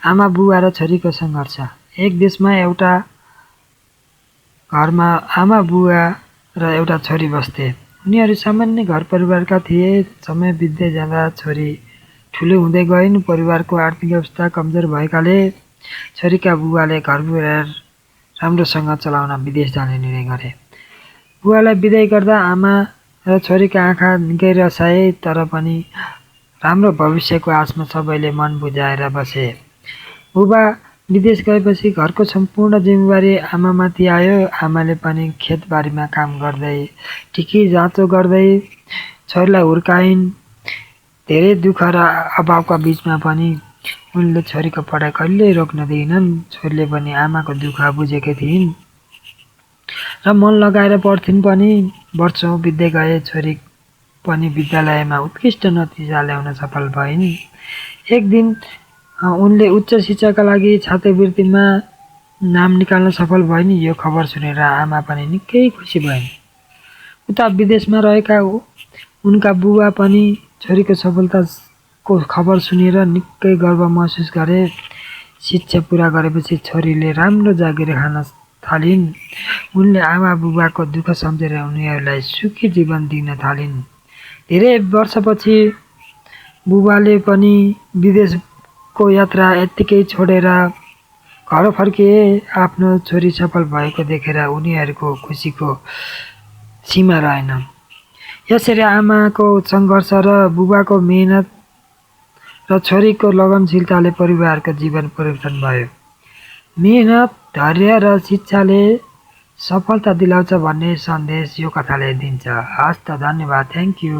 आमा बुवा र छोरीको सङ्घर्ष। एक देशमा एउटा घरमा आमा बुवा र एउटा छोरी बस्थे। उनीहरू सामान्य घर परिवारका थिए। समय बित्दै जाँदा छोरी ठुलो हुँदै गइन्। परिवारको आर्थिक अवस्था कमजोर भएकाले छोरीका बुवाले घर परिवार राम्रोसँग चलाउन विदेश जाने निर्णय गरे। बुवालाई विदाई गर्दा आमा र छोरीका आँखा निकै रसाए, तर पनि राम्रो भविष्यको आशमा सबैले मन बुझाएर बसे। बुबा विदेश गएपछि घरको सम्पूर्ण जिम्मेवारी आमामाथि आयो। आमाले पनि खेतबारीमा काम गर्दै, टिकी जाँचो गर्दै छोरीलाई हुर्काइन्। धेरै दुःख र अभावका बीचमा पनि उनले छोरीको पढाइ कहिल्यै रोक्न दिएनन्। छोरीले पनि आमाको दुःख बुझेकी थिइन् र मन लगाएर पढ्थिन् पनि। वर्षौँ बित्दै गए। छोरी पनि विद्यालयमा उत्कृष्ट नतिजा ल्याउन सफल भइन्। एक दिन उनले उच्च शिक्षाका लागि छात्रवृत्तिमा नाम निकाल्न सफल भइन्। यो खबर सुनेर आमा पनि निकै खुसी भइन्। उता विदेशमा रहेका उनका बुबा पनि छोरीको सफलताको खबर सुनेर निकै गर्व महसुस गरे। शिक्षा पुरा गरेपछि छोरीले राम्रो जागिर खान थालिन्। उनले आमा बुबाको दुःख सम्झेर उनीहरूलाई सुखी जीवन दिन थालिन्। धेरै वर्षपछि बुबाले पनि विदेशको यात्रा यत्तिकै छोडेर घर फर्किए। आफ्नो छोरी सफल भएको देखेर उनीहरूको खुसीको सीमा रहेन। यसरी आमाको सङ्घर्ष र बुबाको मेहनत र छोरीको लगनशीलताले परिवारको जीवन परिवर्तन भयो। मेहनत, धैर्य र शिक्षाले सफलता दिलाउँछ भन्ने सन्देश यो कथाले दिन्छ। हस् त, धन्यवाद। Thank you.